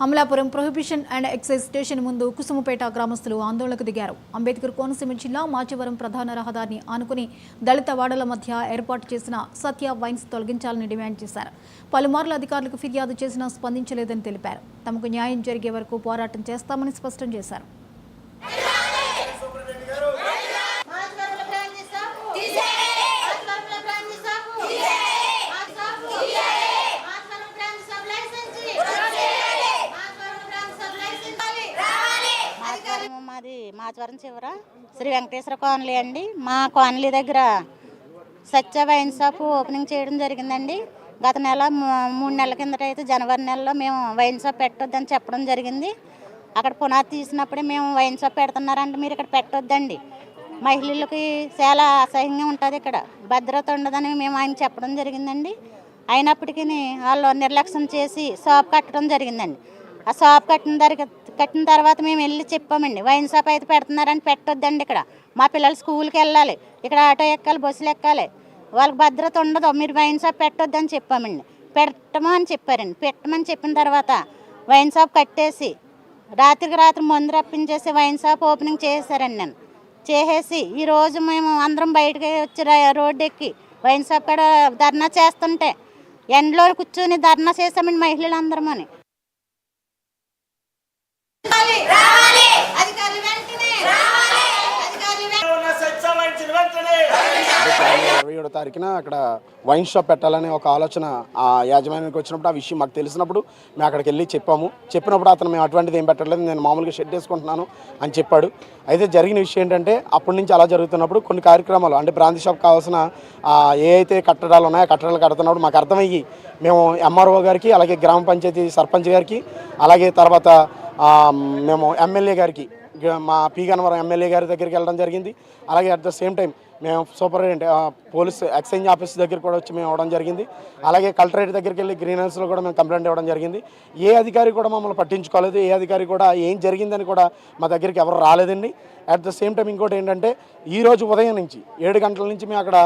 Amalapuram prohibition and excise station ముందు కుసుమపేట గ్రామస్తులు ఆందోళనకు దిగారు. అంబేద్కర్ కోనసీమ జిల్లా మాచవరం ప్రధాన రహదారిని ఆనుకుని దళిత వాడల మధ్య ఏర్పాటు చేసిన సత్య వైన్స్ తొలగించాలని డిమాండ్ చేశారు. పలుమార్లు అధికారులకు ఫిర్యాదు చేసినా స్పందించలేదని తెలిపారు. తమకు న్యాయం జరిగే వరకు పోరాటం చేస్తామని స్పష్టం చేశారు. మాది మాచవరం చివర శ్రీ వెంకటేశ్వర కాలనీ అండి. మా కాలనీ దగ్గర సత్య వైన్ షాప్ ఓపెనింగ్ చేయడం జరిగిందండి. గత నెల 3 నెలల కిందట అయితే జనవరి నెలలో మేము వైన్ షాప్ పెట్టొద్దని చెప్పడం జరిగింది. అక్కడ పునాది తీసినప్పుడే మేము వైన్ షాప్ పెడుతున్నారంటే మీరు ఇక్కడ పెట్టొద్దండి, మహిళలకి చాలా అసహ్యంగా ఉంటుంది, ఇక్కడ భద్రత ఉండదని మేము ఆయన చెప్పడం జరిగిందండి. అయినప్పటికీ వాళ్ళు నిర్లక్ష్యం చేసి షాప్ కట్టడం జరిగిందండి. ఆ షాప్ కట్టిన తర్వాత మేము వెళ్ళి చెప్పామండి, వైన్ షాప్ అయితే పెడుతున్నారని పెట్టొద్దండి, ఇక్కడ మా పిల్లలు స్కూల్కి వెళ్ళాలి, ఇక్కడ ఆటో ఎక్కాలి, బస్సులు ఎక్కాలి, వాళ్ళకి భద్రత ఉండదు, మీరు వైన్ షాప్ పెట్టొద్దని చెప్పామండి. పెట్టమని చెప్పారండి. పెట్టమని చెప్పిన తర్వాత వైన్ షాప్ కట్టేసి రాత్రికి రాత్రి మందు రప్పించేసి వైన్ షాప్ ఓపెనింగ్ చేశారండి. నేను చేసేసి ఈరోజు మేము అందరం బయటకి వచ్చి రోడ్డు ఎక్కి వైన్ షాప్ కాడ ధర్నా చేస్తుంటే ఎండలో కూర్చొని ధర్నా చేసామండి మహిళలందరం అని. అంటే 27వ తారీఖున అక్కడ వైన్ షాప్ పెట్టాలనే ఒక ఆలోచన ఆ యాజమాన్యానికి వచ్చినప్పుడు, ఆ విషయం మాకు తెలిసినప్పుడు మేము అక్కడికి వెళ్ళి చెప్పినప్పుడు అతను మేము అటువంటిది ఏం పెట్టలేదు, నేను మామూలుగా షెడ్ వేసుకుంటున్నాను అని చెప్పాడు. అయితే జరిగిన విషయం ఏంటంటే అప్పటి నుంచి అలా జరుగుతున్నప్పుడు కొన్ని కార్యక్రమాలు అంటే బ్రాంతి షాప్ కావాల్సిన ఏ అయితే కట్టడాలు ఉన్నాయో కట్టడాలు కడుతున్నప్పుడు మాకు అర్థమయ్యి మేము ఎంఆర్ఓ గారికి, అలాగే గ్రామ పంచాయతీ సర్పంచ్ గారికి, అలాగే తర్వాత మేము ఎమ్మెల్యే గారికి, మా పి గన్నవరం ఎమ్మెల్యే గారి దగ్గరికి వెళ్ళడం జరిగింది. అలాగే అట్ ద సేమ్ టైం మేము సూపరింటెండెంట్ పోలీస్ ఎక్స్చేంజ్ ఆఫీస్ దగ్గర కూడా వచ్చి మేము ఇవ్వడం జరిగింది. అలాగే కలెక్టరేట్ దగ్గరికి వెళ్ళి గ్రీన్ హౌస్లో కూడా మేము కంప్లైంట్ ఇవ్వడం జరిగింది. ఏ అధికారి కూడా మమ్మల్ని పట్టించుకోలేదు, ఏ అధికారి కూడా ఏం జరిగిందని కూడా మా దగ్గరికి ఎవరు రాలేదండి. అట్ ద సేమ్ టైం ఇంకోటి ఏంటంటే ఈరోజు ఉదయం నుంచి 7 గంటల నుంచి మేము అక్కడ